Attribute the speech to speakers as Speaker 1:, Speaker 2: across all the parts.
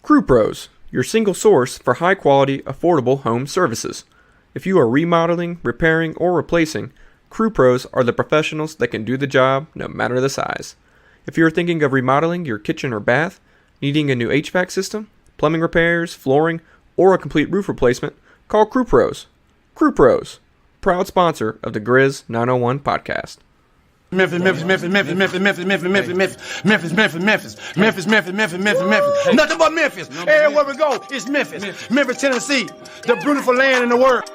Speaker 1: Crew Pros, your single source for high-quality, affordable home services. If you are remodeling, repairing, or replacing, Crew Pros are the professionals that can do the job no matter the size. If you are thinking of remodeling your kitchen or bath, needing a new HVAC system, plumbing repairs, flooring, or a complete roof replacement, call Crew Pros. Crew Pros, proud sponsor of the Grizz 901 podcast.
Speaker 2: Memphis. Nothing but Memphis. Everywhere we go, it's Memphis. Memphis, Tennessee, the beautiful land in the world.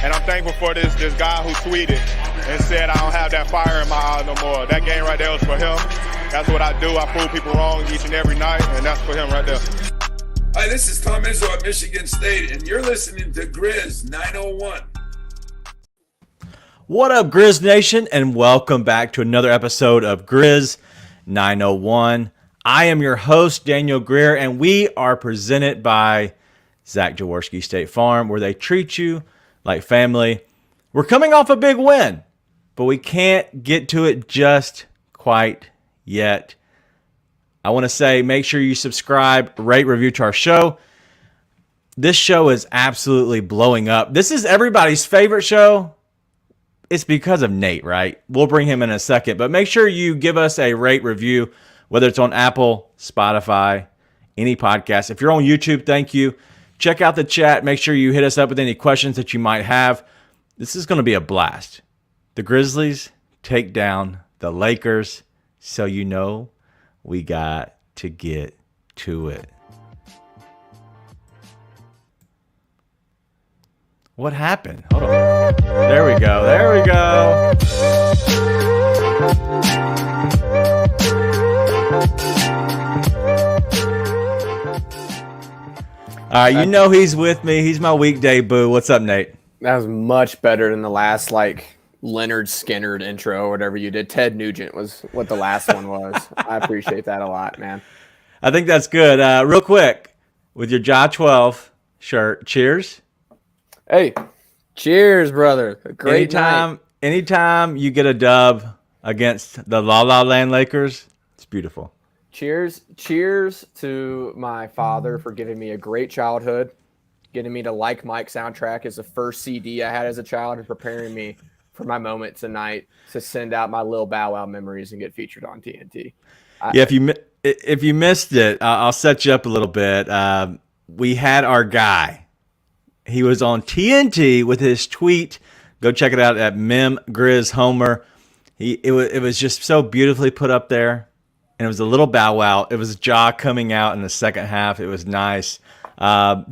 Speaker 3: And I'm thankful for this guy who tweeted and said I don't have that fire in my eye no more. That game right there was for him. That's what I do. I prove people wrong each and every night, and that's for him right there.
Speaker 4: Hi, this is Tom Izzo at Michigan State, and you're listening to Grizz 901.
Speaker 5: What up, Grizz Nation, and welcome back to another episode of Grizz 901. I am your host, Daniel Greer, and we are presented by Zach Jaworski State Farm, where they treat you like family. We're coming off a big win, but we can't get to it just quite yet. I want to say make sure you subscribe, rate, review to our show. This show is absolutely blowing up. This is everybody's favorite show. It's because of Nate, right? We'll bring him in a second, but make sure you give us a rate review, whether it's on Apple, Spotify, any podcast. If you're on YouTube, thank you. Check out the chat. Make sure you hit us up with any questions that you might have. This is going to be a blast. The Grizzlies take down the Lakers, so you know we got to get to it. What happened? Hold on. There we go. All right, you know he's with me. He's my weekday boo. What's up, Nate?
Speaker 6: That was much better than the last, Leonard Skinner intro or whatever you did. Ted Nugent was what the last one was. I appreciate that a lot, man.
Speaker 5: I think that's good. Real quick, with your Ja 12 shirt, cheers.
Speaker 6: Hey, cheers, brother. Great night.
Speaker 5: Anytime you get a dub against the La La Land Lakers, it's beautiful.
Speaker 6: Cheers to my father for giving me a great childhood, getting me to like Mike soundtrack as the first CD I had as a child, and preparing me for my moment tonight to send out my Lil Bow Wow memories and get featured on TNT.
Speaker 5: If you missed it, I'll set you up a little bit. We had our guy. He was on TNT with his tweet. Go check it out at Grizz Homer. It was just so beautifully put up there. And it was a little Bow Wow. It was Ja coming out in the second half. It was nice.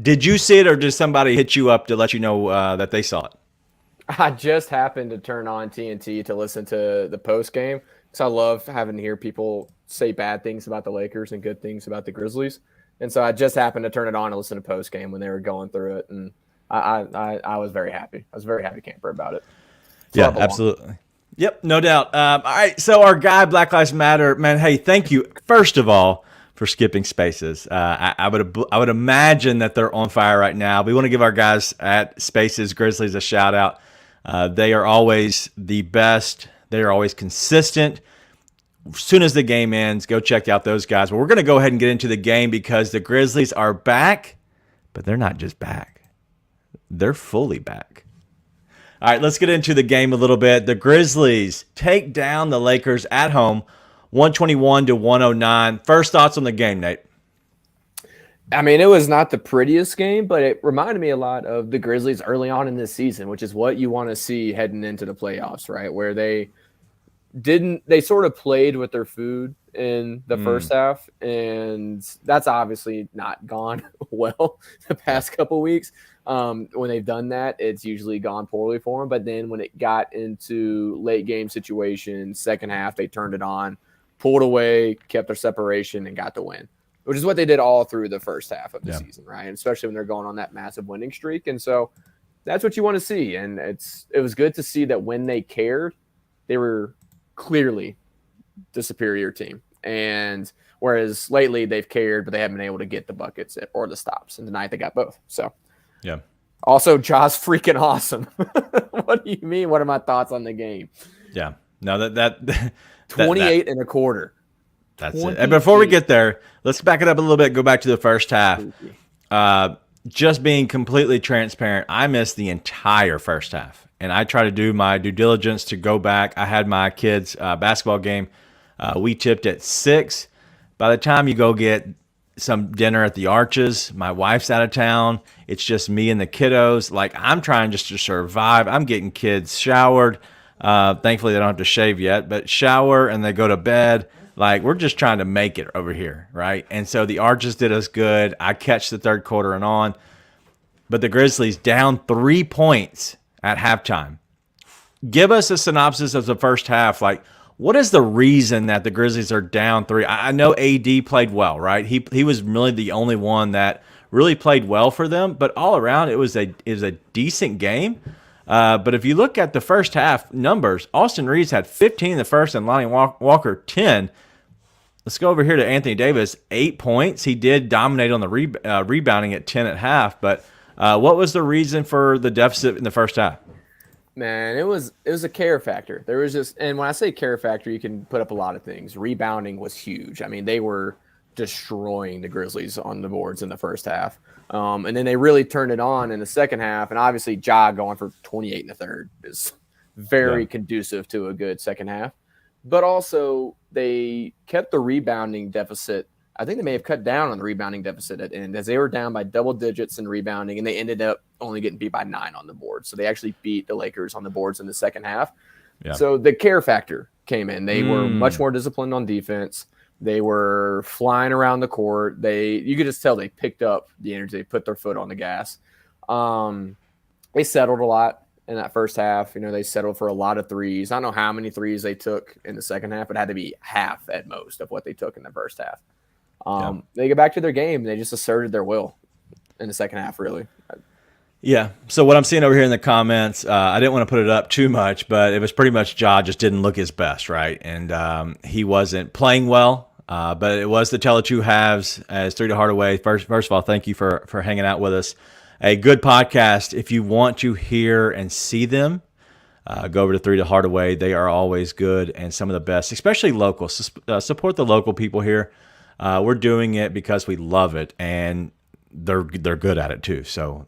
Speaker 5: Did you see it, or did somebody hit you up to let you know that they saw it?
Speaker 6: I just happened to turn on TNT to listen to the post game because I love having to hear people say bad things about the Lakers and good things about the Grizzlies. And so I just happened to turn it on and listen to post game when they were going through it, and I was very happy. I was a very happy camper about it.
Speaker 5: Yeah, absolutely. Yep, no doubt. All right, so our guy, Black Lives Matter, man. Hey, thank you first of all for skipping Spaces. I would imagine that they're on fire right now. We want to give our guys at Spaces Grizzlies a shout out. They are always the best. They are always consistent. As soon as the game ends, go check out those guys. But we're going to go ahead and get into the game because the Grizzlies are back, but they're not just back. They're fully back. All right, let's get into the game a little bit. The Grizzlies take down the Lakers at home, 121-109. First thoughts on the game, Nate?
Speaker 6: I mean, it was not the prettiest game, but it reminded me a lot of the Grizzlies early on in this season, which is what you want to see heading into the playoffs, right? Where they sort of played with their food in the first half, and that's obviously not gone well the past couple weeks. When they've done that, it's usually gone poorly for them. But then when it got into late game situations, second half, they turned it on, pulled away, kept their separation, and got the win, which is what they did all through the first half of the season, right? And especially when they're going on that massive winning streak. And so that's what you want to see. And it was good to see that when they cared, they were clearly the superior team. And whereas lately they've cared, but they haven't been able to get the buckets or the stops. And tonight they got both. So
Speaker 5: yeah.
Speaker 6: Also, Ja's freaking awesome. What do you mean? What are my thoughts on the game?
Speaker 5: Yeah. No, that
Speaker 6: 28 and a quarter.
Speaker 5: That's it. And before we get there, let's back it up a little bit. Go back to the first half. Just being completely transparent, I missed the entire first half, and I try to do my due diligence to go back. I had my kids' basketball game. We tipped at 6. By the time you go get some dinner at the Arches, my wife's out of town. It's just me and the kiddos. Like, I'm trying just to survive. I'm getting kids showered. Thankfully, they don't have to shave yet, but shower and they go to bed. Like, we're just trying to make it over here, right? And so the Arches did us good. I catch the third quarter and on. But the Grizzlies down 3 points at halftime. Give us a synopsis of the first half. Like, what is the reason that the Grizzlies are down 3? I know AD played well, right? He was really the only one that really played well for them. But all around, it was a decent game. But if you look at the first half numbers, Austin Reeves had 15 in the first and Lonnie Walker 10. Let's go over here to Anthony Davis, 8 points. He did dominate on the rebounding at 10 at half. But what was the reason for the deficit in the first half?
Speaker 6: Man, it was a care factor. There was just, and when I say care factor, you can put up a lot of things. Rebounding was huge. I mean, they were destroying the Grizzlies on the boards in the first half. And then they really turned it on in the second half. And obviously, Ja going for 28 in the third is very conducive to a good second half. But also, they kept the rebounding deficit. I think they may have cut down on the rebounding deficit at the end, as they were down by double digits in rebounding, and they ended up only getting beat by 9 on the board. So they actually beat the Lakers on the boards in the second half. Yeah. So the care factor came in. They were much more disciplined on defense. They were flying around the court. You could just tell they picked up the energy. They put their foot on the gas. They settled a lot in that first half. You know, they settled for a lot of threes. I don't know how many threes they took in the second half. It had to be half at most of what they took in the first half. They get back to their game. They just asserted their will in the second half, really.
Speaker 5: Yeah. So what I'm seeing over here in the comments, I didn't want to put it up too much, but it was pretty much Ja just didn't look his best, right? And he wasn't playing well, but it was the tell of two halves as 3 to Hardaway. First of all, thank you for hanging out with us. A good podcast. If you want to hear and see them, go over to 3 to Hardaway. They are always good and some of the best, especially local. Support the local people here. We're doing it because we love it, and they're good at it too. So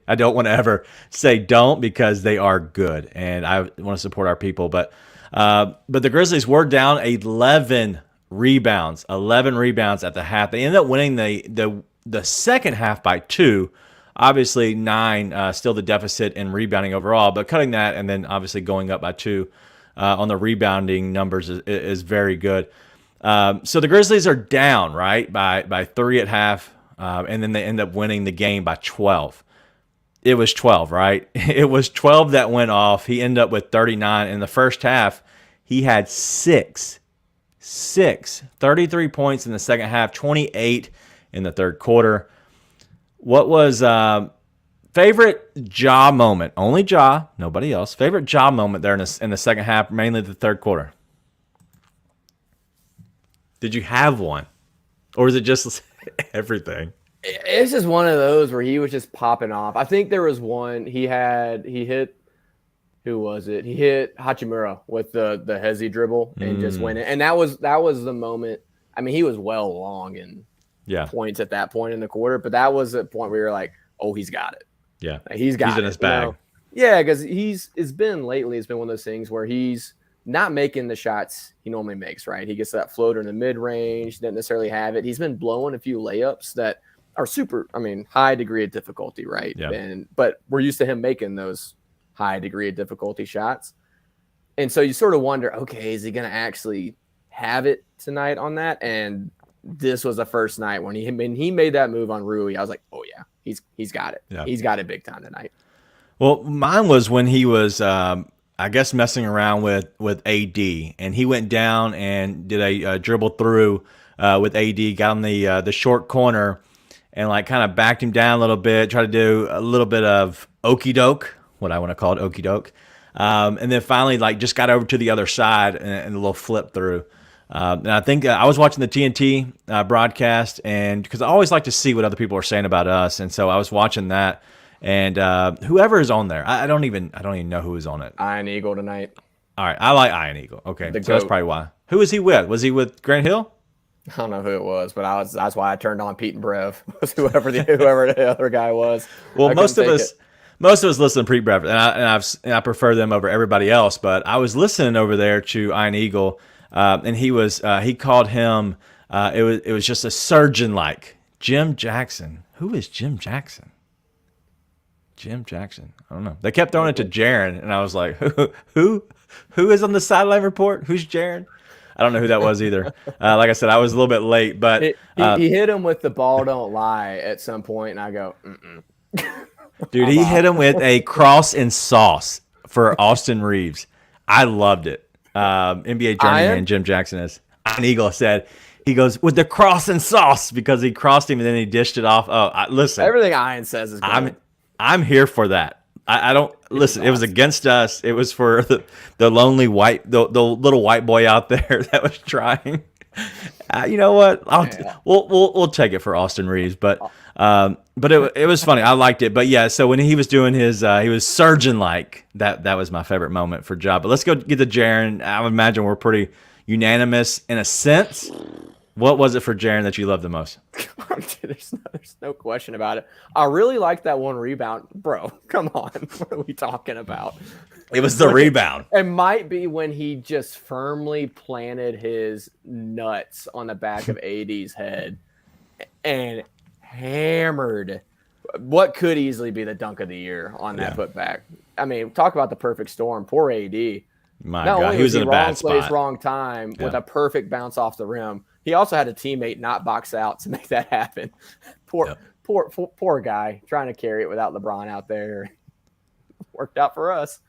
Speaker 5: I don't want to ever say don't, because they are good, and I want to support our people. But the Grizzlies were down 11 rebounds at the half. They ended up winning the second half by 2. Obviously 9, still the deficit in rebounding overall, but cutting that and then obviously going up by 2 on the rebounding numbers is very good. So the Grizzlies are down, right, by 3 at half, and then they end up winning the game by 12. It was 12, right? It was 12 that went off. He ended up with 39. In the first half, he had 33 points in the second half, 28 in the third quarter. What was favorite Ja moment? Only Ja, nobody else. Favorite Ja moment there in the second half, mainly the third quarter. Did you have one, or is it just everything?
Speaker 6: It's just one of those where he was just popping off. I think there was one he hit. Who was it? He hit Hachimura with the hezzy dribble and just went in, and that was the moment. I mean, he was well along in points at that point in the quarter, but that was a point where you're like, oh, he's got it.
Speaker 5: Yeah,
Speaker 6: he's got it.
Speaker 5: He's in his bag.
Speaker 6: You know? Yeah, because it's been one of those things where he's not making the shots he normally makes, right? He gets that floater in the mid-range, doesn't necessarily have it. He's been blowing a few layups that are high degree of difficulty, right?
Speaker 5: Yeah.
Speaker 6: But we're used to him making those high degree of difficulty shots. And so you sort of wonder, okay, is he going to actually have it tonight on that? And this was the first night when he made that move on Rui. I was like, oh yeah, he's got it. Yeah. He's got it big time tonight.
Speaker 5: Well, mine was when he was, I guess, messing around with AD, and he went down and did a dribble through with AD, got on the short corner, and like kind of backed him down a little bit, tried to do a little bit of okey doke, what I want to call it, okey doke, and then finally like just got over to the other side and a little flip through. And I think I was watching the TNT broadcast, and because I always like to see what other people are saying about us, and so I was watching that. And whoever is on there, I don't even know who is on it.
Speaker 6: Iron Eagle tonight.
Speaker 5: All right, I like Iron Eagle. Okay, so that's probably why. Who was he with? Was he with Grant Hill?
Speaker 6: I don't know who it was, but that's why I turned on Pete and Brev, was whoever the other guy was.
Speaker 5: Well,
Speaker 6: I
Speaker 5: most of
Speaker 6: couldn't take
Speaker 5: us. Most of us listen to Pete Bradford, and I prefer them over everybody else. But I was listening over there to Iron Eagle, and he called him. It was just a surgeon like Jim Jackson. Who is Jim Jackson? Jim Jackson. I don't know. They kept throwing it to Jaren, and I was like, who is on the sideline report? Who's Jaren? I don't know who that was either. Like I said, I was a little bit late, but
Speaker 6: he hit him with the ball don't lie at some point, and I go,
Speaker 5: dude, he hit him with a cross and sauce for Austin Reeves. I loved it. NBA journeyman Jim Jackson is. An Eagle said, he goes, with the cross and sauce, because he crossed him and then he dished it off. Listen.
Speaker 6: Everything Ian says is good.
Speaker 5: I'm here for that. I don't listen. It was against us. It was for the lonely white, the little white boy out there that was trying. You know what? We'll take it for Austin Reeves, but it was funny. I liked it. But yeah, so when he was doing his, he was surgeon like that. That was my favorite moment for Ja. But let's go get to Jaren. I would imagine we're pretty unanimous in a sense. What was it for Jaren that you loved the most?
Speaker 6: There's no question about it. I really liked that one rebound. Bro, come on. What are we talking about?
Speaker 5: It was the rebound.
Speaker 6: It might be when he just firmly planted his nuts on the back of AD's head and hammered what could easily be the dunk of the year on that putback. I mean, talk about the perfect storm. Poor AD.
Speaker 5: My God, he was in a bad spot.
Speaker 6: Wrong place, wrong time with a perfect bounce off the rim. He also had a teammate not box out to make that happen. Poor guy trying to carry it without LeBron out there. Worked out for us.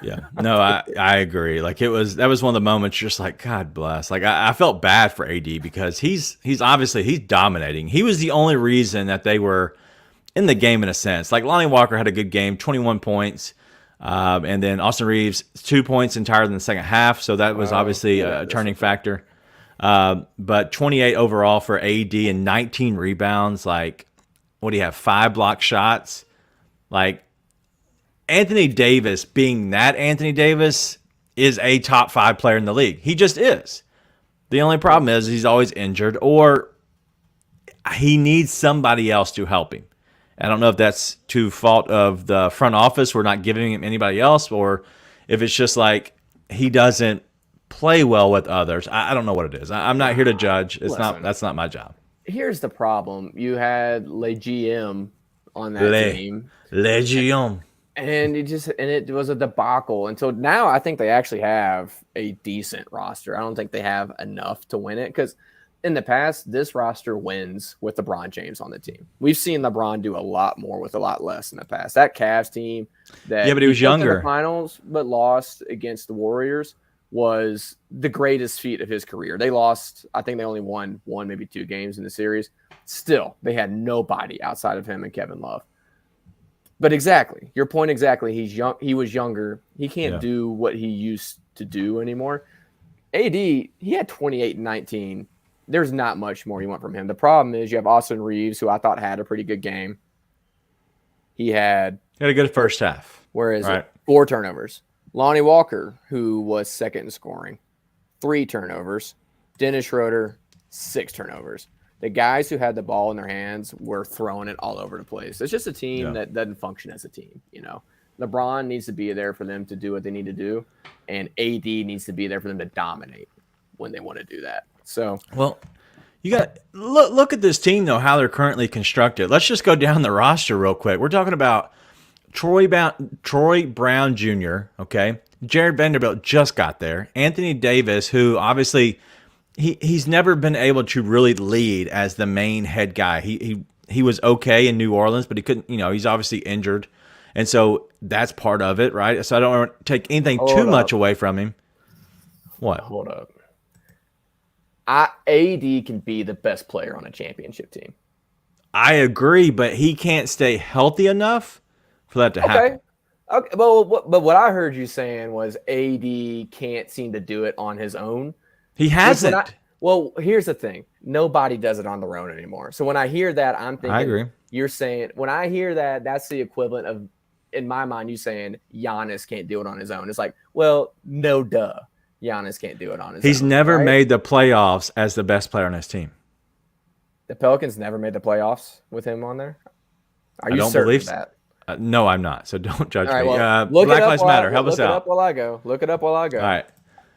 Speaker 5: Yeah, no, I agree. Like that was one of the moments just like, God bless. Like I felt bad for AD because he's obviously dominating. He was the only reason that they were in the game in a sense. Like Lonnie Walker had a good game, 21 points. And then Austin Reeves, 2 points entire in the second half. So that was obviously a turning factor. But 28 overall for AD and 19 rebounds. Like, what do you have? 5 block shots. Like, Anthony Davis being that Anthony Davis is a top 5 player in the league. He just is. The only problem is he's always injured or he needs somebody else to help him. I don't know if that's to fault of the front office. We're not giving him anybody else, or if it's just like he doesn't play well with others. I don't know what it is. I'm not here to judge. That's not my job.
Speaker 6: Here's the problem. You had Le GM on that team.
Speaker 5: Le GM.
Speaker 6: And it was a debacle until now. I think they actually have a decent roster. I don't think they have enough to win it because in the past, this roster wins with LeBron James on the team. We've seen LeBron do a lot more with a lot less in the past. That Cavs team that
Speaker 5: but he was younger.
Speaker 6: In the finals but lost against the Warriors was the greatest feat of his career. They lost. I think they only won one, maybe 2 games in the series. Still, they had nobody outside of him and Kevin Love. But exactly, your point exactly. He's young. He was younger. He can't do what he used to do anymore. AD, he had 28 and 19. There's not much more you want from him. The problem is you have Austin Reeves, who I thought had a pretty good game. He had
Speaker 5: a good first half.
Speaker 6: Where is it? 4 turnovers. Lonnie Walker, who was second in scoring, 3 turnovers. Dennis Schroeder, 6 turnovers. The guys who had the ball in their hands were throwing it all over the place. It's just a team that doesn't function as a team. You know, LeBron needs to be there for them to do what they need to do, and AD needs to be there for them to dominate when they want to do that. So,
Speaker 5: well, you got look at this team though, how they're currently constructed. Let's just go down the roster real quick. We're talking about Troy Brown Jr. Okay, Jared Vanderbilt just got there. Anthony Davis, who obviously he's never been able to really lead as the main head guy. He was okay in New Orleans, but he couldn't. You know, he's obviously injured, and so that's part of it, right? So I don't want to take anything too much away from him. What?
Speaker 6: Hold up. AD can be the best player on a championship team.
Speaker 5: I agree, but he can't stay healthy enough for that to happen.
Speaker 6: Okay. Well, but what I heard you saying was AD can't seem to do it on his own.
Speaker 5: He hasn't.
Speaker 6: Well, here's the thing. Nobody does it on their own anymore. So when I hear that, I'm thinking
Speaker 5: I agree.
Speaker 6: You're saying when I hear that, that's the equivalent of, in my mind, you saying Giannis can't do it on his own. It's like, well, no duh. Giannis can't do it on his
Speaker 5: He's
Speaker 6: own.
Speaker 5: never
Speaker 6: right?
Speaker 5: made the playoffs as the best player on his team.
Speaker 6: The Pelicans never made the playoffs with him on there. Are
Speaker 5: I
Speaker 6: you
Speaker 5: don't
Speaker 6: certain
Speaker 5: believe
Speaker 6: of that?
Speaker 5: No, I'm not. So don't judge
Speaker 6: All right,
Speaker 5: me.
Speaker 6: well, look
Speaker 5: Black
Speaker 6: it up
Speaker 5: Lives
Speaker 6: while
Speaker 5: Matter. Help us
Speaker 6: Look it
Speaker 5: out.
Speaker 6: up while I go. Look it up while I go.
Speaker 5: All right.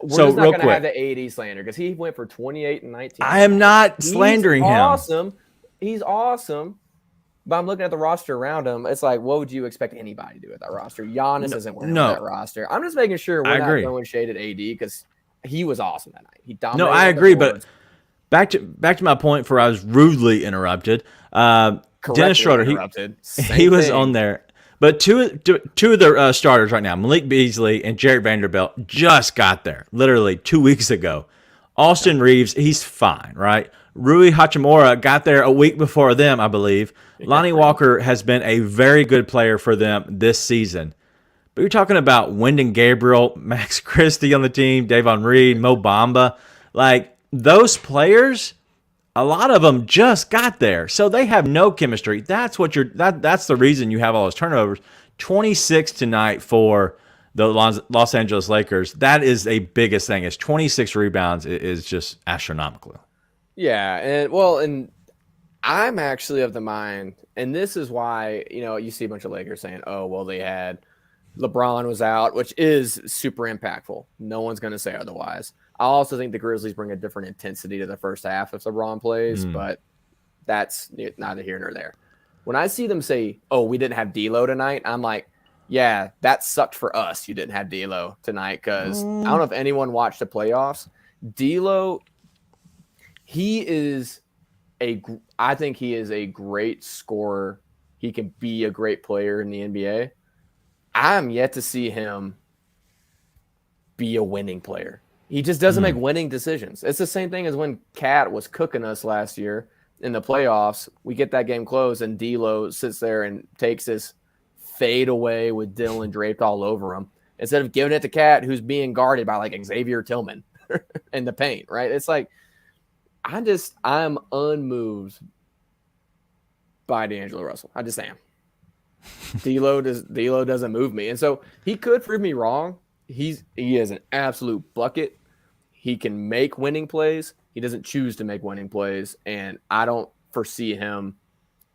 Speaker 6: We're
Speaker 5: So
Speaker 6: just not
Speaker 5: real
Speaker 6: going to have
Speaker 5: quick,
Speaker 6: the AD slander because he went for 28 and 19.
Speaker 5: I am not slandering him.
Speaker 6: Awesome. He's awesome. But I'm looking at the roster around him. It's like, what would you expect anybody to do with that roster? Giannis isn't winning with that roster. I'm just making sure we're not throwing shade at AD because he was awesome that night. He dominated.
Speaker 5: No, I agree. But back to my point before I was rudely interrupted. Dennis Schroeder, he was on there. But two of the starters right now, Malik Beasley and Jarrett Vanderbilt, just got there literally 2 weeks ago. Austin Reeves, he's fine, right? Rui Hachimura got there a week before them, I believe. Lonnie Walker has been a very good player for them this season. But you're talking about Wyndon Gabriel, Max Christie on the team, Davon Reed, Mo Bamba. Like, those players, a lot of them just got there. So they have no chemistry. That's the reason you have all those turnovers. 26 tonight for the Los Angeles Lakers. That is a biggest thing. It's 26 rebounds is just astronomical.
Speaker 6: Yeah, and I'm actually of the mind, and this is why, you see a bunch of Lakers saying, oh, well, they had LeBron was out, which is super impactful. No one's going to say otherwise. I also think the Grizzlies bring a different intensity to the first half if LeBron plays, but that's neither here nor there. When I see them say, oh, we didn't have D'Lo tonight, I'm like, yeah, that sucked for us. You didn't have D'Lo tonight because I don't know if anyone watched the playoffs. D'Lo, I think he is a great scorer. He can be a great player in the NBA. I'm yet to see him be a winning player. He just doesn't make winning decisions. It's the same thing as when Cat was cooking us last year in the playoffs. We get that game closed, and D'Lo sits there and takes this fade away with Dylan draped all over him instead of giving it to Cat, who's being guarded by like Xavier Tillman in the paint, right? It's like I'm unmoved by D'Angelo Russell. I just am. D'Lo doesn't move me, and so he could prove me wrong. He is an absolute bucket. He can make winning plays. He doesn't choose to make winning plays, and I don't foresee him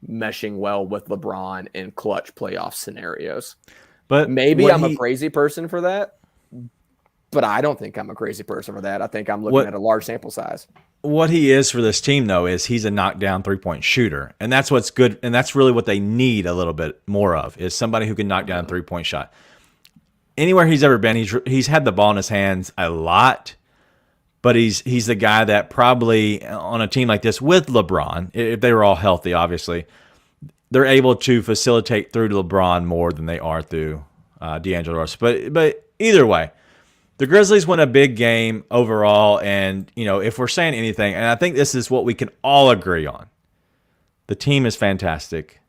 Speaker 6: meshing well with LeBron in clutch playoff scenarios. But maybe I'm a crazy person for that, but I don't think I'm a crazy person for that. I think I'm looking at a large sample size.
Speaker 5: What he is for this team, though, is he's a knockdown three-point shooter, and that's what's good, and that's really what they need a little bit more of, is somebody who can knock down a three-point shot. Anywhere he's ever been, he's had the ball in his hands a lot, but he's the guy that probably on a team like this with LeBron, if they were all healthy, obviously, they're able to facilitate through to LeBron more than they are through D'Angelo Russell. But either way, the Grizzlies win a big game overall, and if we're saying anything, and I think this is what we can all agree on, the team is fantastic,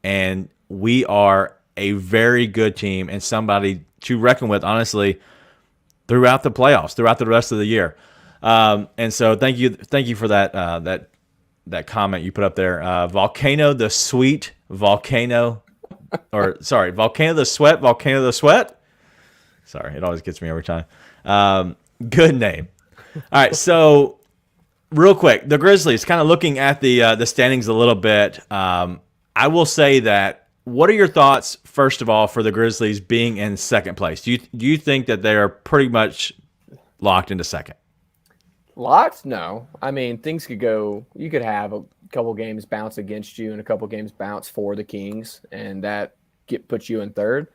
Speaker 5: and we are a very good team and somebody to reckon with, honestly, throughout the playoffs, throughout the rest of the year. And so thank you for that comment you put up there. Volcano the Sweat, Volcano the Sweat. Sorry, it always gets me every time. Good name. All right, so real quick, the Grizzlies, kind of looking at the standings a little bit. I will say that. What are your thoughts, first of all, for the Grizzlies being in second place? Do you think that they are pretty much locked into second?
Speaker 6: Locked? No. I mean, things could go. You could have a couple games bounce against you and a couple games bounce for the Kings, and that puts you in third.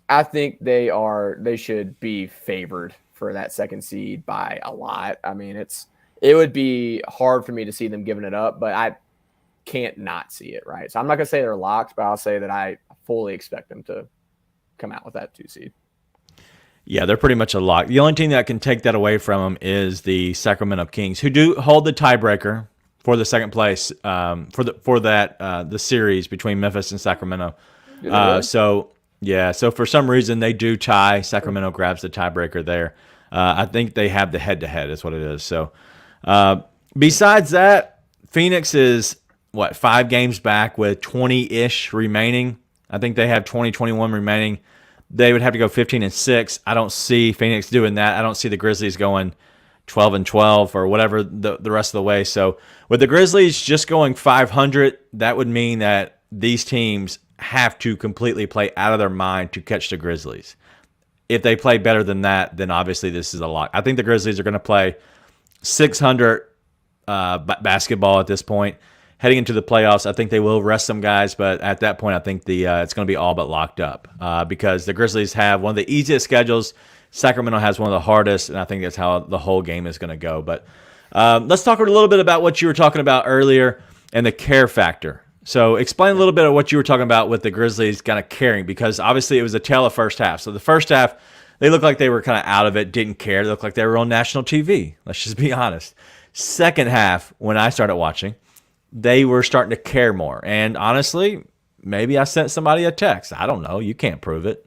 Speaker 6: I think they should be favored for that second seed by a lot. I mean, it would be hard for me to see them giving it up, but I can't not see it, right? So I'm not going to say they're locked, but I'll say that I fully expect them to come out with that 2 seed.
Speaker 5: Yeah, they're pretty much a lock. The only team that can take that away from them is the Sacramento Kings, who do hold the tiebreaker for the second place the series between Memphis and Sacramento. So for some reason they do tie. Sacramento grabs the tiebreaker there. I think they have the head-to-head is what it is. So besides that, Phoenix is 5 games back with 20-ish remaining. I think they have 20, 21 remaining. they would have to go 15-6. I don't see Phoenix doing that. I don't see the Grizzlies going 12-12 or whatever the rest of the way. So with the Grizzlies just going 500, that would mean that these teams have to completely play out of their mind to catch the Grizzlies. If they play better than that, then obviously this is a lock. I think the Grizzlies are going to play 600 basketball at this point. Heading into the playoffs, I think they will rest some guys, but at that point, I think it's going to be all but locked up because the Grizzlies have one of the easiest schedules. Sacramento has one of the hardest, and I think that's how the whole game is going to go. But let's talk a little bit about what you were talking about earlier and the care factor. So explain a little bit of what you were talking about with the Grizzlies kind of caring, because obviously it was a tale of first half. So the first half, they looked like they were kind of out of it, didn't care. They looked like they were on national TV. Let's just be honest. Second half, when I started watching, they were starting to care more. And honestly, maybe I sent somebody a text. I don't know. You can't prove it.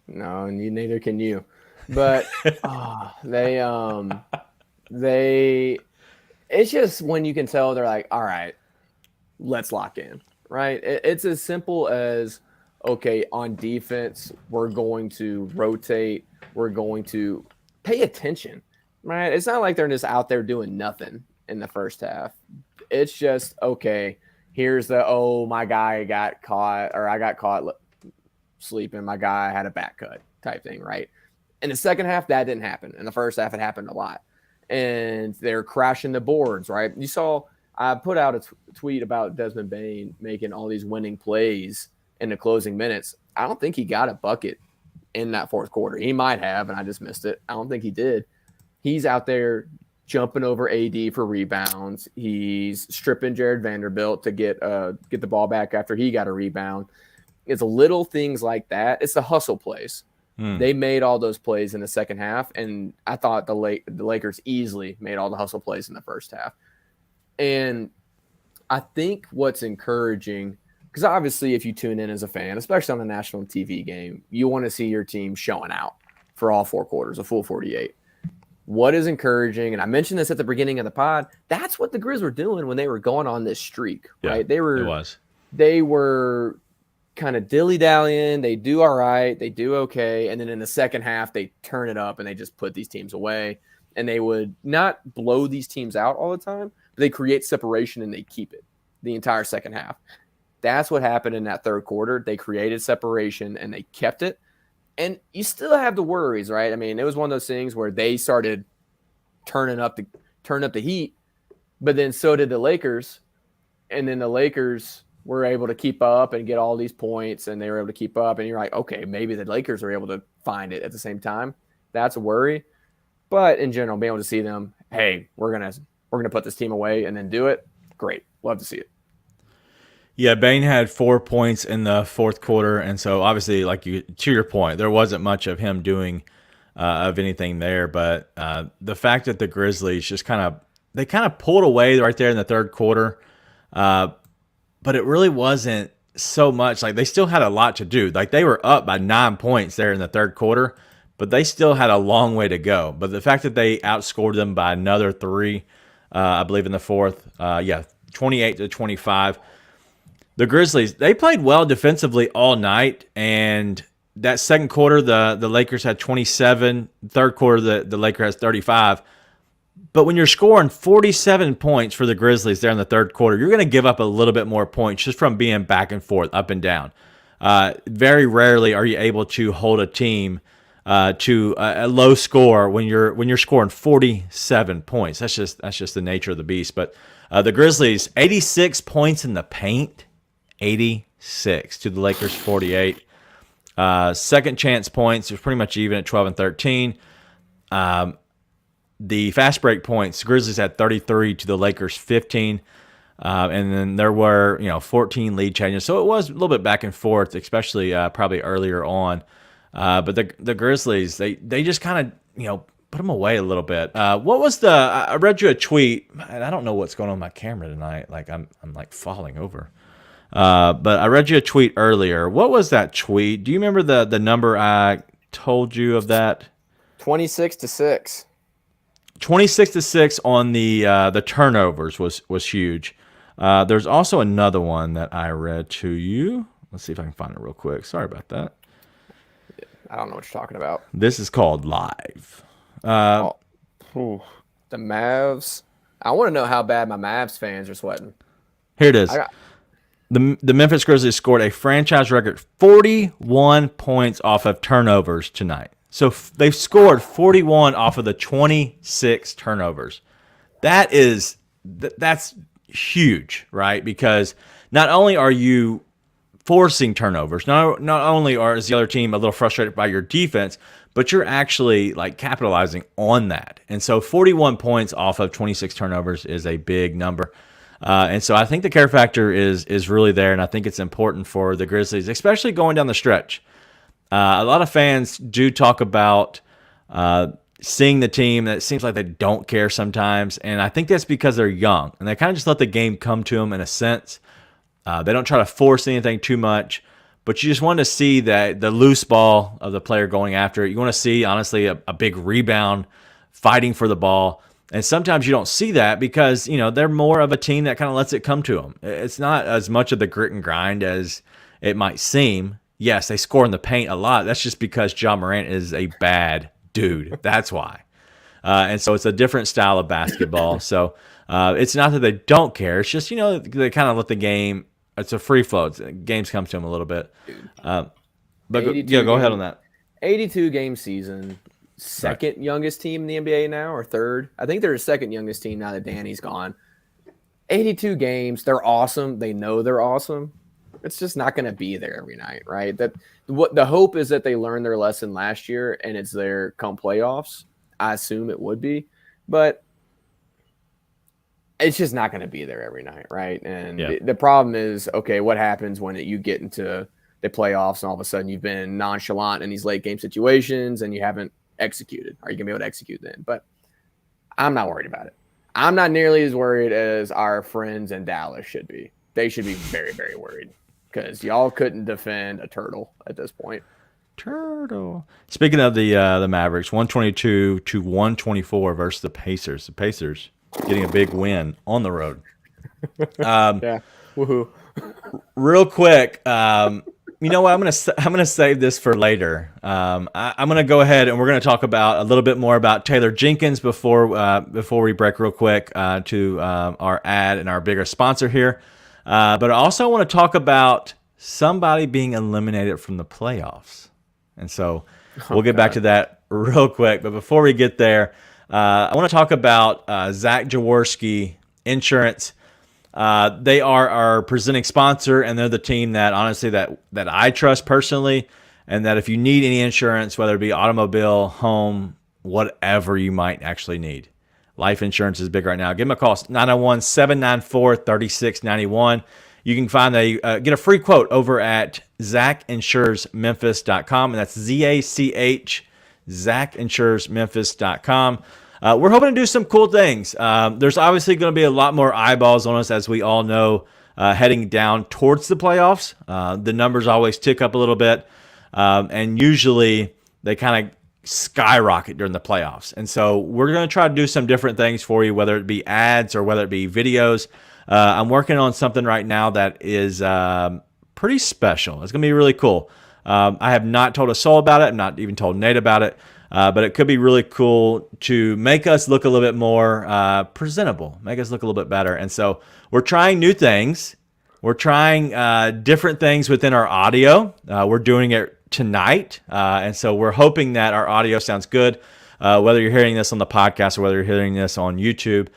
Speaker 6: No, and neither can you. But it's just when you can tell they're like, all right, let's lock in, right? It's as simple as, okay, on defense, we're going to rotate. We're going to pay attention, right? It's not like they're just out there doing nothing in the first half. It's just, okay, here's my guy got caught, or I got caught sleeping. My guy had a back cut type thing, right? In the second half, that didn't happen. In the first half, it happened a lot. And they're crashing the boards, right? You saw, I put out a tweet about Desmond Bane making all these winning plays in the closing minutes. I don't think he got a bucket in that fourth quarter. He might have, and I just missed it. I don't think he did. He's out there jumping over AD for rebounds. He's stripping Jared Vanderbilt to get the ball back after he got a rebound. It's little things like that. It's the hustle plays. They made all those plays in the second half, and I thought the Lakers easily made all the hustle plays in the first half. And I think what's encouraging, because obviously if you tune in as a fan, especially on a national TV game, you want to see your team showing out for all four quarters, a full 48. What is encouraging, and I mentioned this at the beginning of the pod, that's what the Grizz were doing when they were going on this streak, right? They were kind of dilly-dallying. They do all right. They do okay. And then in the second half, they turn it up and they just put these teams away. And they would not blow these teams out all the time, but they create separation and they keep it the entire second half. That's what happened in that third quarter. They created separation and they kept it. And you still have the worries, right? I mean, it was one of those things where they started turning up the heat, but then so did the Lakers. And then the Lakers were able to keep up and get all these points, and they were able to keep up. And you're like, okay, maybe the Lakers are able to find it at the same time. That's a worry. But in general, being able to see them, hey, we're gonna put this team away and then do it. Great, love to see it.
Speaker 5: Yeah, Bane had 4 points in the fourth quarter, and so obviously, to your point, there wasn't much of him doing of anything there. But the fact that the Grizzlies just kind of pulled away right there in the third quarter, but it really wasn't so much. Like, they still had a lot to do. Like, they were up by 9 points there in the third quarter, but they still had a long way to go. But the fact that they outscored them by another 3, I believe in the fourth, 28-25. The Grizzlies, they played well defensively all night, and that second quarter, the Lakers had 27. Third quarter, the Lakers has 35. But when you're scoring 47 points for the Grizzlies there in the third quarter, you're going to give up a little bit more points just from being back and forth, up and down. Very rarely are you able to hold a team to a low score when you're scoring 47 points. That's just the nature of the beast. But the Grizzlies, 86 points in the paint, 86 to the Lakers 48. Second chance points was pretty much even at 12 and 13. The fast break points, Grizzlies had 33 to the Lakers 15. And then there were 14 lead changes. So it was a little bit back and forth, especially probably earlier on. But the Grizzlies, they just kind of put them away a little bit. What was I read you a tweet, and I don't know what's going on with my camera tonight. Like I'm like falling over. But I read you a tweet earlier. What was that tweet? Do you remember the number I told you of that?
Speaker 6: 26-6.
Speaker 5: 26-6 on the turnovers was huge. There's also another one that I read to you. Let's see if I can find it real quick. Sorry about that.
Speaker 6: I don't know what you're talking about.
Speaker 5: This is called live.
Speaker 6: The Mavs. I want to know how bad my Mavs fans are sweating.
Speaker 5: Here it is. The Memphis Grizzlies scored a franchise record 41 points off of turnovers tonight. So they've scored 41 off of the 26 turnovers. That's huge, right? Because not only are you forcing turnovers, not only is the other team a little frustrated by your defense, but you're actually like capitalizing on that. And so 41 points off of 26 turnovers is a big number. And so I think the care factor is really there, and I think it's important for the Grizzlies, especially going down the stretch. A lot of fans do talk about seeing the team that it seems like they don't care sometimes, and I think that's because they're young, and they kind of just let the game come to them in a sense. They don't try to force anything too much, but you just want to see that the loose ball of the player going after it. You want to see, honestly, a big rebound, fighting for the ball. And sometimes you don't see that because, they're more of a team that kind of lets it come to them. It's not as much of the grit and grind as it might seem. Yes, they score in the paint a lot. That's just because Morant is a bad dude. That's why. And so it's a different style of basketball. So it's not that they don't care. It's just, they kind of let the game. It's a free flow. Games come to them a little bit. But go ahead on that.
Speaker 6: 82-game season. Second youngest team in the NBA now, or third? I think they're the second youngest team now that Danny's gone. 82 games. They're awesome. They know they're awesome. It's just not going to be there every night, right? What the hope is that they learned their lesson last year and it's there come playoffs. I assume it would be, but it's just not going to be there every night, right? And the problem is, okay, what happens when you get into the playoffs and all of a sudden you've been nonchalant in these late game situations and you haven't executed? Are you gonna be able to execute then? But I'm not worried about it. I'm not nearly as worried as our friends in Dallas should be. They should be very, very worried because y'all couldn't defend a turtle at this point.
Speaker 5: Turtle. Speaking of the Mavericks, 122 to 124 versus the Pacers. The Pacers getting a big win on the road.
Speaker 6: Yeah, woohoo!
Speaker 5: Real quick. You know what? I'm gonna save this for later. I'm gonna go ahead and we're gonna talk about a little bit more about Taylor Jenkins before we break real quick to our ad and our bigger sponsor here. But I also want to talk about somebody being eliminated from the playoffs, and so we'll get back to that real quick. But before we get there, I want to talk about Zach Jaworski Insurance. They are our presenting sponsor, and they're the team that honestly that I trust personally, and that if you need any insurance, whether it be automobile, home, whatever you might actually need. Life insurance is big right now. Give them a call, 901-794-3691. You can find get a free quote over at ZachInsuresMemphis.com, and that's ZACH, ZachInsuresMemphis.com. We're hoping to do some cool things. There's obviously going to be a lot more eyeballs on us, as we all know, heading down towards the playoffs. The numbers always tick up a little bit, and usually they kind of skyrocket during the playoffs. And so we're going to try to do some different things for you, whether it be ads or whether it be videos. I'm working on something right now that is pretty special. It's going to be really cool. I have not told a soul about it. I'm not even told Nate about it. But it could be really cool to make us look a little bit more presentable, make us look a little bit better. And so we're trying new things. We're trying different things within our audio. We're doing it tonight. And so we're hoping that our audio sounds good, whether you're hearing this on the podcast or whether you're hearing this on YouTube.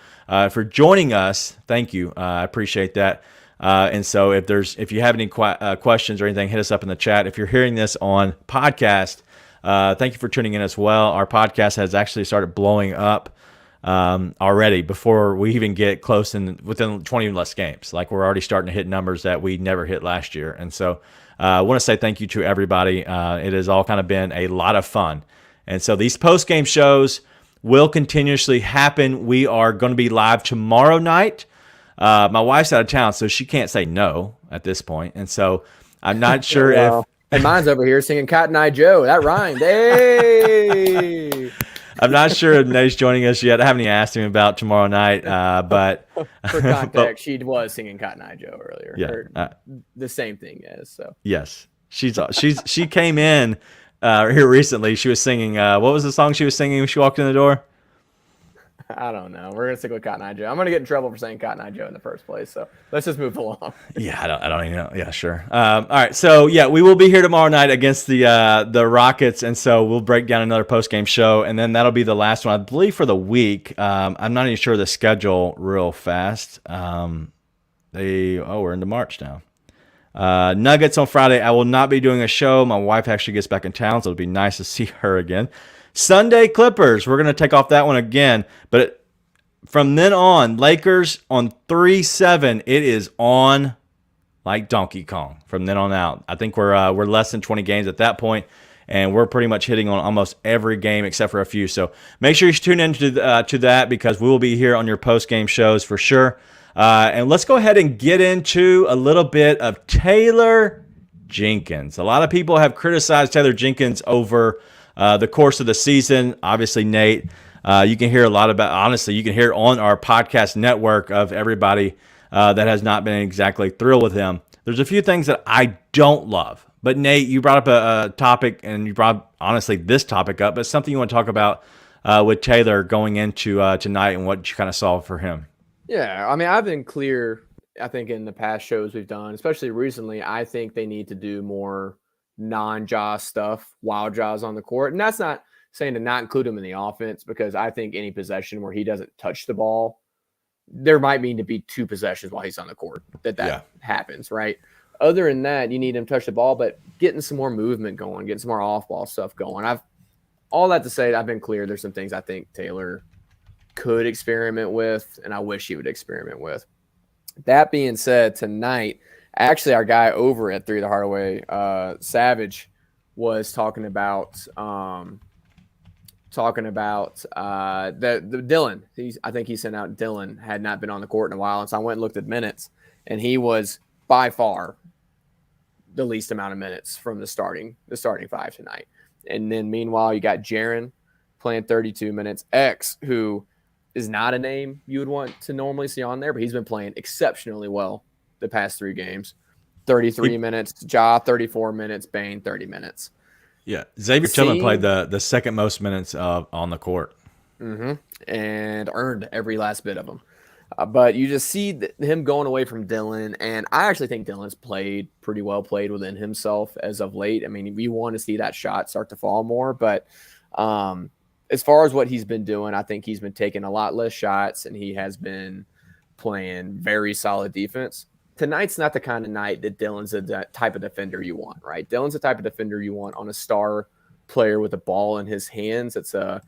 Speaker 5: For joining us, thank you. I appreciate that. And so if you have any questions or anything, hit us up in the chat. If you're hearing this on podcast, thank you for tuning in as well. Our podcast has actually started blowing up already before we even get close within 20 less games. Like, we're already starting to hit numbers that we never hit last year. And so I want to say thank you to everybody. It has all kind of been a lot of fun. And so these post-game shows will continuously happen. We are going to be live tomorrow night. My wife's out of town, so she can't say no at this point. And so I'm not sure if...
Speaker 6: And mine's over here singing Cotton Eye Joe. That rhymed. Hey!
Speaker 5: I'm not sure if Nate's joining us yet. I haven't even asked him about tomorrow night. But
Speaker 6: for context, she was singing Cotton Eye Joe earlier.
Speaker 5: Yeah,
Speaker 6: the same thing as so.
Speaker 5: Yes, she came in here recently. She was singing, what was the song she was singing when she walked in the door?
Speaker 6: I don't know. We're gonna stick with Cotton Eye Joe. I'm gonna get in trouble for saying Cotton Eye Joe in the first place. So let's just move along.
Speaker 5: Yeah, I don't even know. Yeah, sure. All right. So yeah, we will be here tomorrow night against the Rockets, and so we'll break down another post game show, and then that'll be the last one, I believe, for the week. I'm not even sure of the schedule real fast. We're into March now. Nuggets on Friday. I will not be doing a show. My wife actually gets back in town, so it'll be nice to see her again. Sunday Clippers. We're going to take off that one again. But from then on, Lakers on 3-7. It is on like Donkey Kong from then on out. I think we're less than 20 games at that point, and we're pretty much hitting on almost every game except for a few. So make sure you tune in to that because we will be here on your post-game shows for sure. And let's go ahead and get into a little bit of Taylor Jenkins. A lot of people have criticized Taylor Jenkins over the course of the season. Obviously, Nate, you can hear a lot about, honestly, you can hear on our podcast network of everybody that has not been exactly thrilled with him. There's a few things that I don't love. But, Nate, you brought up a topic, and you brought, honestly, this topic up, but something you want to talk about with Taylor going into tonight and what you kind of saw for him.
Speaker 6: Yeah, I mean, I've been clear, I think, in the past shows we've done, especially recently, I think they need to do more non-Jaws stuff while Jaws on the court. And that's not saying to not include him in the offense, because I think any possession where he doesn't touch the ball, there might need to be 2 possessions while he's on the court that happens, right? Other than that, you need him to touch the ball, but getting some more movement going, getting some more off-ball stuff going. All that to say, I've been clear. There's some things I think Taylor could experiment with, and I wish he would experiment with. That being said, tonight, actually, our guy over at 3 the Hardaway, Savage, was talking about the Dylan. I think he sent out Dylan had not been on the court in a while, and so I went and looked at minutes, and he was by far the least amount of minutes from the starting 5 tonight. And then meanwhile, you got Jaren playing 32 minutes. X, who is not a name you would want to normally see on there, but he's been playing exceptionally well the past 3 games. 33 minutes, Ja 34 minutes, Bane 30 minutes.
Speaker 5: Yeah, Xavier Tillman played the second most minutes on the court.
Speaker 6: Mm-hmm. And earned every last bit of them. But you just see him going away from Dylan, and I actually think Dylan's played pretty well played within himself as of late. I mean, we want to see that shot start to fall more, but as far as what he's been doing, I think he's been taking a lot less shots, and he has been playing very solid defense. Tonight's not the kind of night that Dylan's the type of defender you want, right? Dylan's the type of defender you want on a star player with a ball in his hands. It's a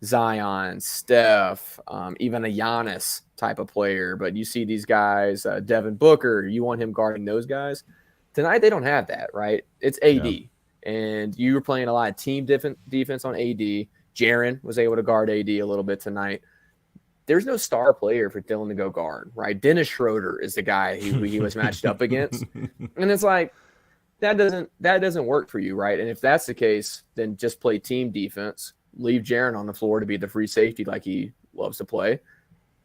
Speaker 6: Zion, Steph, even a Giannis type of player. But you see these guys, Devin Booker, you want him guarding those guys. Tonight, they don't have that, right? It's AD. Yeah. And you were playing a lot of team defense on AD. Jaren was able to guard AD a little bit tonight. There's no star player for Dylan to go guard, right? Dennis Schroeder is the guy he was matched up against. And it's like, that doesn't work for you, right? And if that's the case, then just play team defense. Leave Jaren on the floor to be the free safety like he loves to play.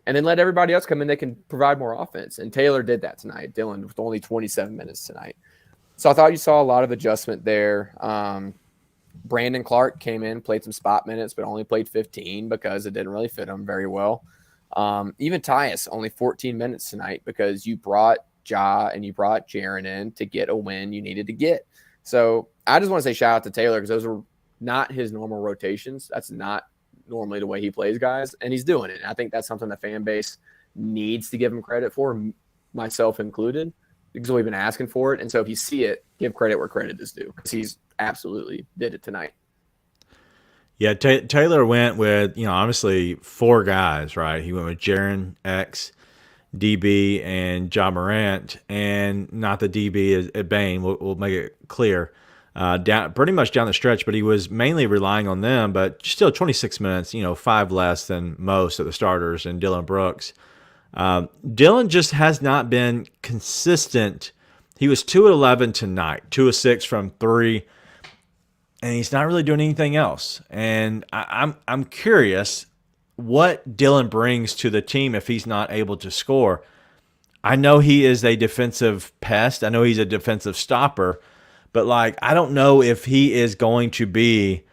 Speaker 6: And then let everybody else come in that can provide more offense. And Taylor did that tonight. Dylan with only 27 minutes tonight. So I thought you saw a lot of adjustment there. Brandon Clark came in, played some spot minutes, but only played 15 because it didn't really fit him very well. Even Tyus, only 14 minutes tonight because you brought Ja and you brought Jaren in to get a win you needed to get. So I just want to say shout out to Taylor because those were not his normal rotations. That's not normally the way he plays guys, and he's doing it. And I think that's something the fan base needs to give him credit for, myself included, because we've been asking for it. And so if you see it, give credit where credit is due because he's absolutely did it tonight.
Speaker 5: Yeah, Taylor went with, obviously 4 guys, right? He went with Jaren, X, DB, and Ja Morant, and not the DB at Bane. We'll make it clear. Pretty much down the stretch, but he was mainly relying on them, but still 26 minutes, 5 less than most of the starters and Dylan Brooks. Dylan just has not been consistent. He was 2 of 11 tonight, 2 of 6 from 3. And he's not really doing anything else. And I'm curious what Dylan brings to the team if he's not able to score. I know he is a defensive pest. I know he's a defensive stopper. But like, I don't know if he is going to be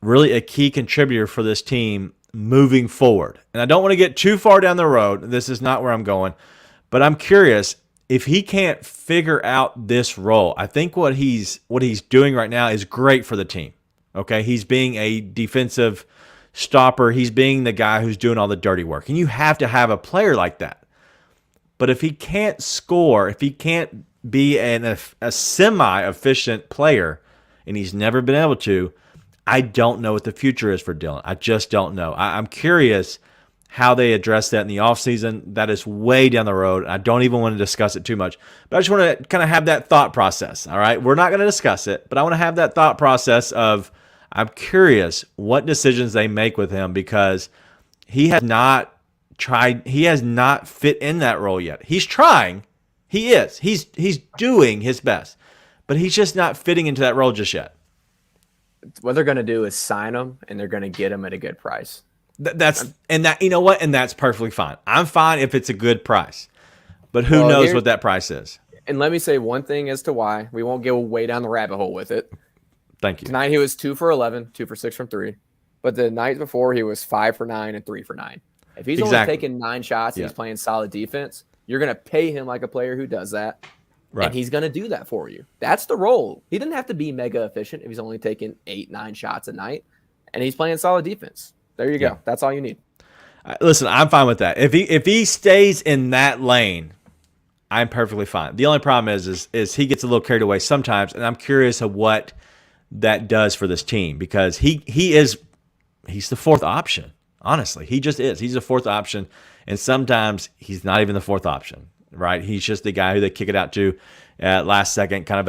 Speaker 5: really a key contributor for this team moving forward. And I don't want to get too far down the road. This is not where I'm going. But I'm curious if he can't figure out this role. I think what he's doing right now is great for the team. Okay, he's being a defensive stopper. He's being the guy who's doing all the dirty work. And you have to have a player like that. But if he can't score, if he can't be a semi-efficient player, and he's never been able to, I don't know what the future is for Dillon. I just don't know. I'm curious how they address that in the offseason. That is way down the road. I don't even want to discuss it too much. But I just want to kind of have that thought process, all right? Not going to discuss it, but I want to have that thought process of I'm curious what decisions they make with him because he has not fit in that role yet. He's trying. He is. He's doing his best. But he's just not fitting into that role just yet.
Speaker 6: What they're going to do is sign him, and they're going to get him at a good price.
Speaker 5: You know what? And that's perfectly fine. I'm fine if it's a good price. But who knows what that price is?
Speaker 6: And let me say one thing as to why. We won't go way down the rabbit hole with it.
Speaker 5: Thank you.
Speaker 6: Tonight he was 2 for 11, 2 for 6 from 3. But the night before he was 5 for 9 and 3 for 9. If he's only taking 9 shots and he's playing solid defense, you're going to pay him like a player who does that. Right. And he's going to do that for you. That's the role. He didn't have to be mega efficient if he's only taking 8, 9 shots a night. And he's playing solid defense. There you go. That's all you need.
Speaker 5: Listen, I'm fine with that. If he stays in that lane, I'm perfectly fine. The only problem is he gets a little carried away sometimes, and I'm curious of what that does for this team because he's the fourth option. Honestly, he just is. He's the fourth option, and sometimes he's not even the fourth option, right? He's just the guy who they kick it out to at last second, kind of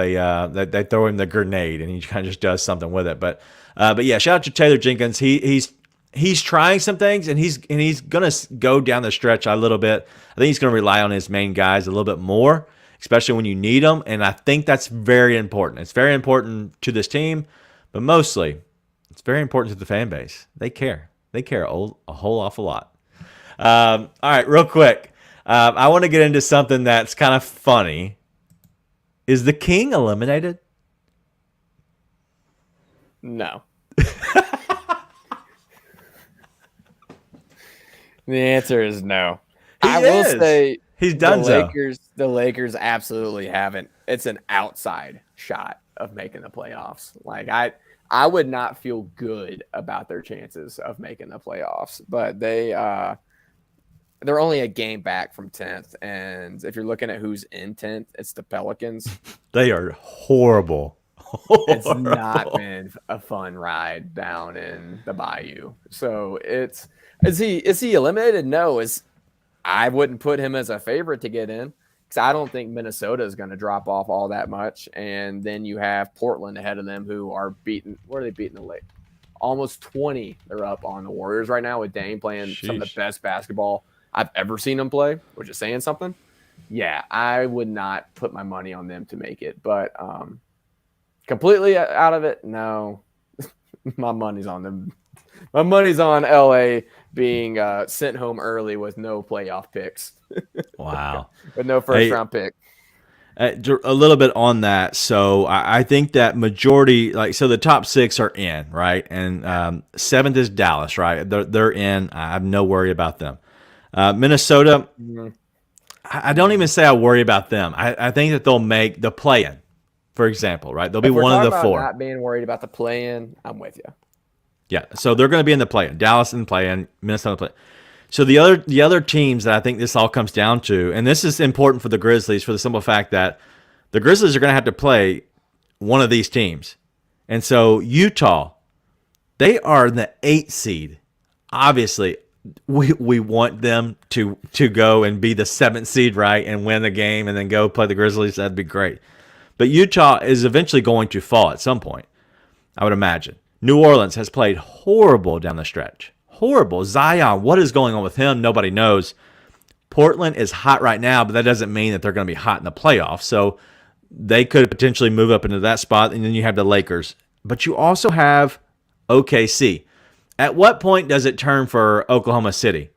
Speaker 5: they throw him the grenade, and he kind of just does something with it. But yeah, shout out to Taylor Jenkins. He's trying some things, and he's gonna go down the stretch a little bit. I think he's gonna rely on his main guys a little bit more, especially when you need them. And I think that's very important. It's very important to this team, but mostly it's very important to the fan base. They care. They care a whole awful lot. All right, real quick. I want to get into something that's kind of funny. Is the King eliminated?
Speaker 6: No. The answer is no. I will say
Speaker 5: he's done
Speaker 6: the Lakers absolutely haven't. It's an outside shot of making the playoffs. Like I would not feel good about their chances of making the playoffs, but they're only a game back from 10th. And if you're looking at who's in 10th, it's the Pelicans. They
Speaker 5: are horrible.
Speaker 6: It's not been a fun ride down in the Bayou. So is he eliminated? No. I wouldn't put him as a favorite to get in because I don't think Minnesota is going to drop off all that much. And then you have Portland ahead of them who are beating. What are they beating the late? Almost 20. They're up on the Warriors right now with Dame playing some of the best basketball I've ever seen him play, which is saying something. Yeah, I would not put my money on them to make it, but completely out of it, no. My money's on them. My money's on LA being sent home early with no playoff picks.
Speaker 5: Wow.
Speaker 6: With no first round pick.
Speaker 5: A little bit on that. So I think that majority, so the top 6 are in, right? And 7th is Dallas, right? They're in. I have no worry about them. Minnesota, I don't even say I worry about them. I think that they'll make the play-in, for example, right? They'll be one of the 4.
Speaker 6: Not being worried about the play-in, I'm with you.
Speaker 5: Yeah, so they're going to be in the play-in. Dallas in the play-in, Minnesota in the play-in. So the other teams that I think this all comes down to, and this is important for the Grizzlies for the simple fact that the Grizzlies are going to have to play one of these teams. And so Utah, they are in the 8th seed. Obviously, we want them to go and be the 7th seed, right, and win the game and then go play the Grizzlies. That'd be great. But Utah is eventually going to fall at some point, I would imagine. New Orleans has played horrible down the stretch. Horrible. Zion, what is going on with him? Nobody knows. Portland is hot right now, but that doesn't mean that they're going to be hot in the playoffs. So they could potentially move up into that spot, and then you have the Lakers. But you also have OKC. At what point does it turn for Oklahoma City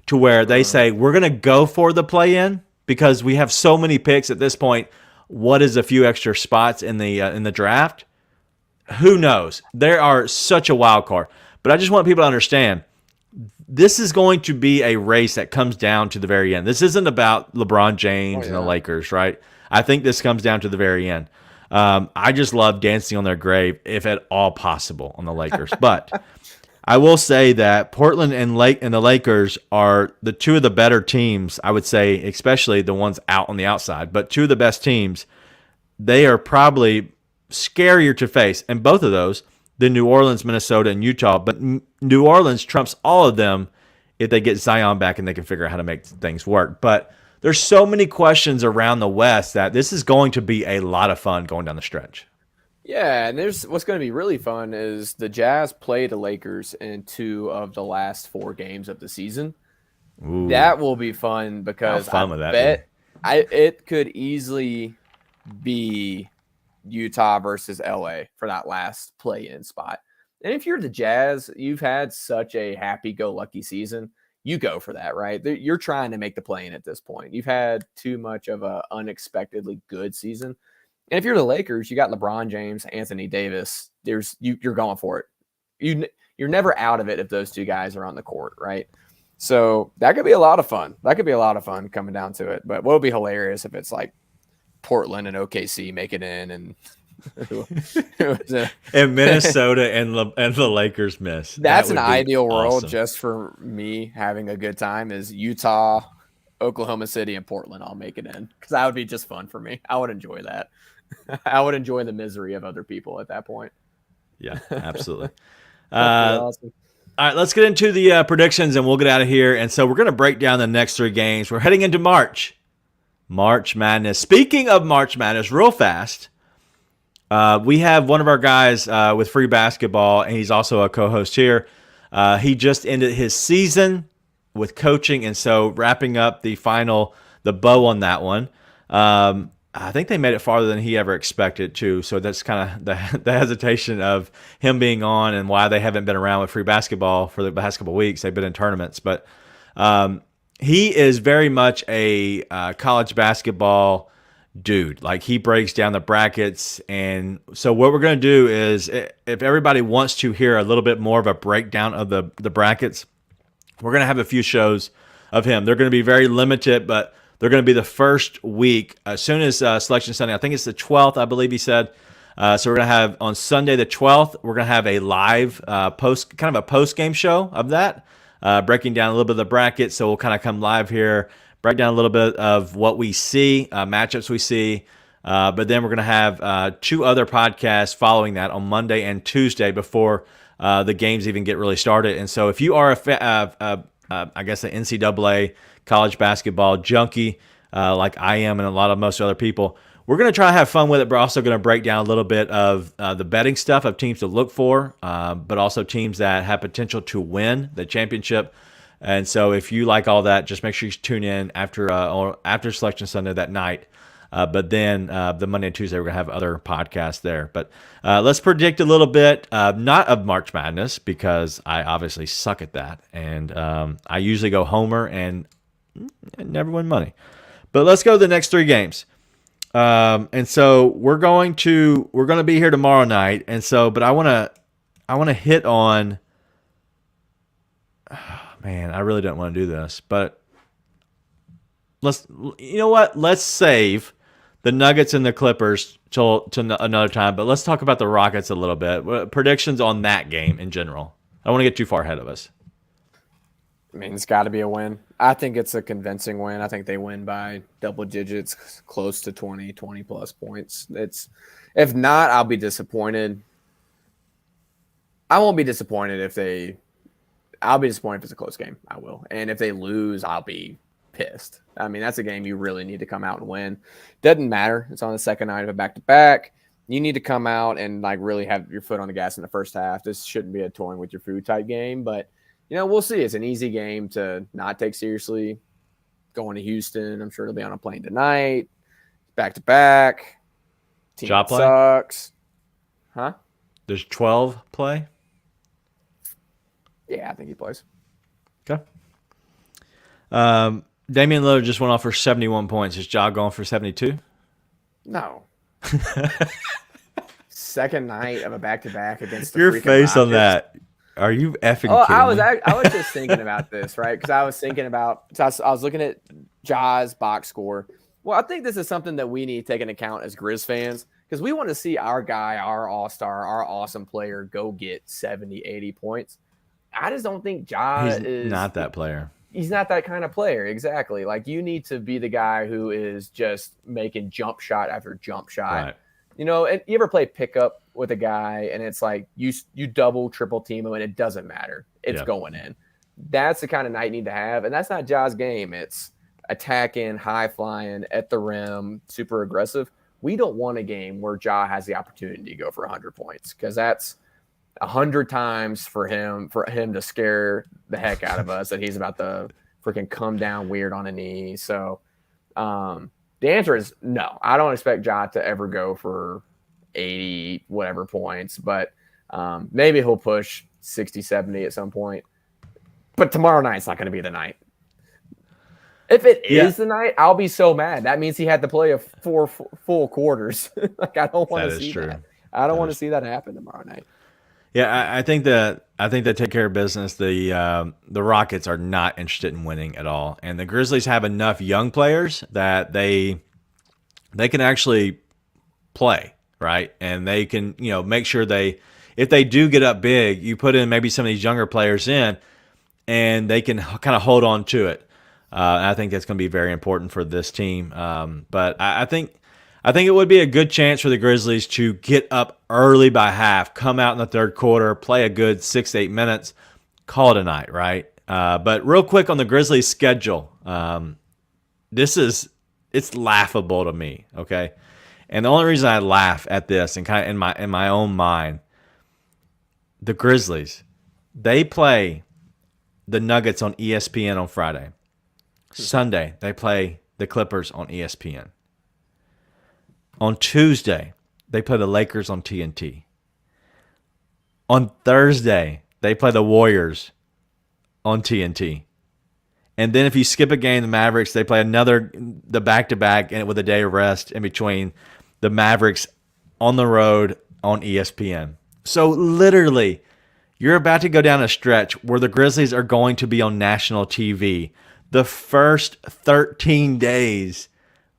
Speaker 5: to where they say, we're going to go for the play-in because we have so many picks at this point, what is a few extra spots in the draft? Who knows? There are such a wild card. But I just want people to understand, this is going to be a race that comes down to the very end. This isn't about LeBron James and the Lakers, right? I think this comes down to the very end. I just love dancing on their grave, if at all possible, on the Lakers. But I will say that Portland and the Lakers are the two of the better teams, I would say, especially the ones out on the outside. But two of the best teams, they are probably scarier to face. And both of those, than New Orleans, Minnesota, and Utah. But New Orleans trumps all of them if they get Zion back and they can figure out how to make things work. But there's so many questions around the West that this is going to be a lot of fun going down the stretch.
Speaker 6: Yeah, and what's going to be really fun is the Jazz play the Lakers in 2 of the last 4 games of the season.
Speaker 5: Ooh.
Speaker 6: That will be fun because it could easily be Utah versus LA for that last play-in spot. And if you're the Jazz, you've had such a happy-go-lucky season. You go for that, right? You're trying to make the play-in at this point. You've had too much of an unexpectedly good season. And if you're the Lakers, you got LeBron James, Anthony Davis. You're going for it. You're never out of it if those two guys are on the court, right? So that could be a lot of fun. That could be a lot of fun coming down to it. But what would be hilarious if it's like Portland and OKC make it in, and
Speaker 5: and Minnesota and the Lakers miss.
Speaker 6: That's an ideal
Speaker 5: awesome
Speaker 6: world just for me having a good time. Is Utah, Oklahoma City, and Portland all make it in, because that would be just fun for me. I would enjoy that. I would enjoy the misery of other people at that point.
Speaker 5: Yeah, absolutely.
Speaker 6: Awesome.
Speaker 5: All right, let's get into the predictions and we'll get out of here. And so we're going to break down the next 3 games. We're heading into March Madness. Speaking of March Madness, real fast, we have one of our guys with Free Basketball, and he's also a co-host here. He just ended his season with coaching, and so wrapping up the bow on that one. I think they made it farther than he ever expected to, so that's kind of the hesitation of him being on and why they haven't been around with Free Basketball for the past couple of weeks. They've been in tournaments, but he is very much a college basketball dude. Like, he breaks down the brackets. And so what we're going to do is, if everybody wants to hear a little bit more of a breakdown of the brackets, we're going to have a few shows of him. They're going to be very limited, but they're going to be the first week as soon as Selection Sunday. I think it's the 12th, I believe he said. So we're going to have on Sunday the 12th, we're going to have a live post-game show of that. Breaking down a little bit of the bracket. So we'll kind of come live here, break down a little bit of what we see, matchups we see. But then we're going to have 2 other podcasts following that on Monday and Tuesday before the games even get really started. And so if you are I guess an NCAA college basketball junkie like I am and most other people, we're going to try to have fun with it, but also going to break down a little bit of the betting stuff of teams to look for, but also teams that have potential to win the championship. And so if you like all that, just make sure you tune in after Selection Sunday that night. But then the Monday and Tuesday, we're going to have other podcasts there. But let's predict a little bit, not of March Madness, because I obviously suck at that. And I usually go homer and never win money. But let's go to the next 3 games. And so we're going to be here tomorrow night. And so, but I want to hit on, man, I really don't want to do this, but you know what? Let's save the Nuggets and the Clippers till another time, but let's talk about the Rockets a little bit. Predictions on that game in general. I don't want to get too far ahead of us.
Speaker 6: I mean, it's got to be a win. I think it's a convincing win. I think they win by double digits, close to 20 plus points. If not, I'll be disappointed. I won't be disappointed I'll be disappointed if it's a close game. I will. And if they lose, I'll be pissed. I mean, that's a game you really need to come out and win. Doesn't matter. It's on the second night of a back-to-back. You need to come out and really have your foot on the gas in the first half. This shouldn't be a toying with your food type game, but we'll see. It's an easy game to not take seriously. Going to Houston, I'm sure it'll be on a plane tonight. Back-to-back. Team
Speaker 5: Job play?
Speaker 6: Sucks. Huh?
Speaker 5: There's 12 play?
Speaker 6: Yeah, I think he plays.
Speaker 5: Okay. Damian Lillard just went off for 71 points. Is Ja going for 72?
Speaker 6: No. Second night of a back-to-back against the
Speaker 5: Your
Speaker 6: freaking
Speaker 5: face on
Speaker 6: Rockets.
Speaker 5: that. Are you effing
Speaker 6: Oh,
Speaker 5: kidding me?
Speaker 6: I was just thinking about this, right? Because I was thinking about, I was looking at Ja's box score. Well, I think this is something that we need to take into account as Grizz fans, because we want to see our guy, our all-star, our awesome player go get 70, 80 points. I just don't think
Speaker 5: He's not that player.
Speaker 6: He's not that kind of player. Exactly. Like, you need to be the guy who is just making jump shot after jump shot.
Speaker 5: Right.
Speaker 6: You know, and you ever play pickup with a guy and it's like you double, triple team him and it doesn't matter. It's going in. That's the kind of night you need to have. And that's not Ja's game. It's attacking, high flying, at the rim, super aggressive. We don't want a game where Ja has the opportunity to go for 100 points, because that's 100 times for him to scare the heck out of us that he's about to freaking come down weird on a knee. So the answer is no. I don't expect Ja to ever go for 80 whatever points, but maybe he'll push 60, 70 at some point. But tomorrow night's not going to be the night. If it is the night, I'll be so mad. That means he had to play 4 full quarters. Like, I don't want to see that. I don't want to see that happen tomorrow night.
Speaker 5: Yeah, I think they take care of business. The Rockets are not interested in winning at all, and the Grizzlies have enough young players that they can actually play, right, and they can make sure if they do get up big, you put in maybe some of these younger players in, and they can kind of hold on to it. I think that's going to be very important for this team. But I think it would be a good chance for the Grizzlies to get up early by half, come out in the third quarter, play a good 6 to 8 minutes, call it a night, right? But real quick on the Grizzlies' schedule, it's laughable to me, okay? And the only reason I laugh at this and kind of in my own mind, the Grizzlies, they play the Nuggets on ESPN on Friday. Sunday, they play the Clippers on ESPN. On Tuesday, they play the Lakers on TNT. On Thursday, they play the Warriors on TNT. And then if you skip a game, the Mavericks, they play the back-to-back and with a day of rest in between, the Mavericks on the road on ESPN. So literally, you're about to go down a stretch where the Grizzlies are going to be on national TV. The first 13 days,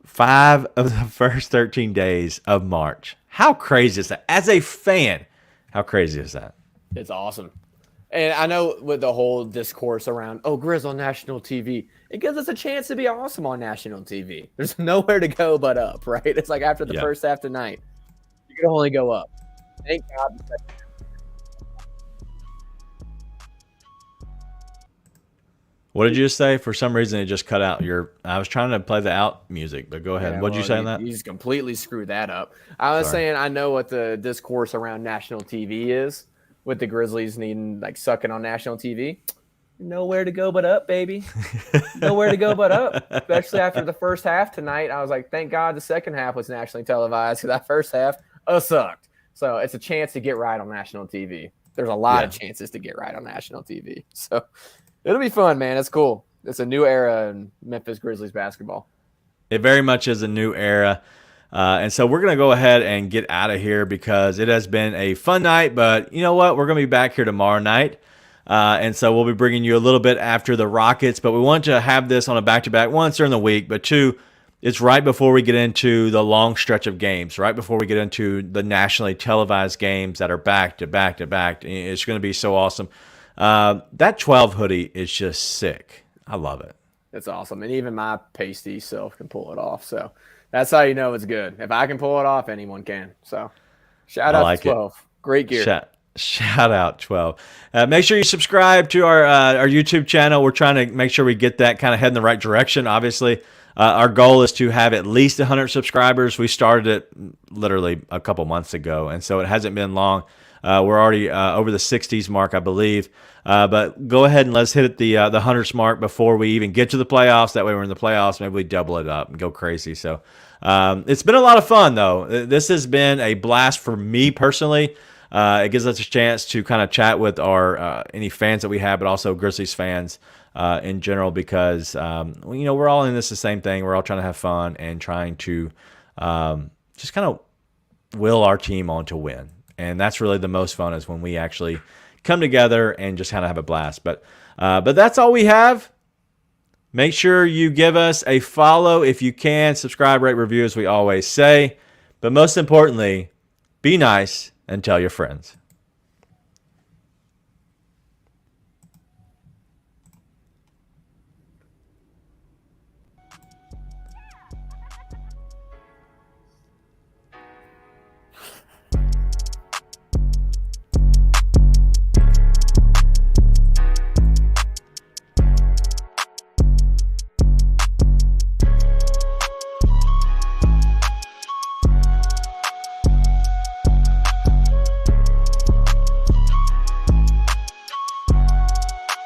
Speaker 5: 5 of the first 13 days of March. How crazy is that? As a fan, how crazy is that?
Speaker 6: It's awesome. And I know with the whole discourse around, Grizz on national TV, it gives us a chance to be awesome on national TV. There's nowhere to go but up, right? It's like after the first half tonight, you can only go up. Thank God.
Speaker 5: What did you just say? For some reason, it just cut out. I was trying to play the out music, but go ahead.
Speaker 6: Yeah,
Speaker 5: what did you say on that?
Speaker 6: You just completely screwed that up. I was saying I know what the discourse around national TV is, with the Grizzlies needing, like, sucking on national TV. Nowhere to go but up, baby. Nowhere to go but up. Especially after the first half tonight. I was like, thank God the second half was nationally televised, because that first half sucked. So it's a chance to get right on national TV. There's a lot of chances to get right on national TV. So it'll be fun, man. It's cool. It's a new era in Memphis Grizzlies basketball.
Speaker 5: It very much is a new era. And so we're going to go ahead and get out of here, because it has been a fun night. But you know what? We're going to be back here tomorrow night. And so we'll be bringing you a little bit after the Rockets. But we want to have this on a back-to-back, once during the week, but two, it's right before we get into the long stretch of games, right before we get into the nationally televised games that are back-to-back-to-back. It's going to be so awesome. That 12 hoodie is just sick. I love it.
Speaker 6: It's awesome. And even my pasty self can pull it off. So that's how you know it's good. If I can pull it off, anyone can. So shout out to 12. Great gear.
Speaker 5: Shout out 12. Make sure you subscribe to our YouTube channel. We're trying to make sure we get that kind of head in the right direction. Obviously, our goal is to have at least 100 subscribers. We started it literally a couple months ago, and so it hasn't been long. We're already over the 60s mark, I believe. But go ahead and let's hit the 100s mark before we even get to the playoffs. That way we're in the playoffs. Maybe we double it up and go crazy. So it's been a lot of fun, though. This has been a blast for me personally. It gives us a chance to kind of chat with our any fans that we have, but also Grizzlies fans in general, because we're all in this the same thing. We're all trying to have fun and trying to just kind of will our team on to win. And that's really the most fun, is when we actually come together and just kind of have a blast. But that's all we have. Make sure you give us a follow if you can. Subscribe, rate, review, as we always say. But most importantly, be nice and tell your friends.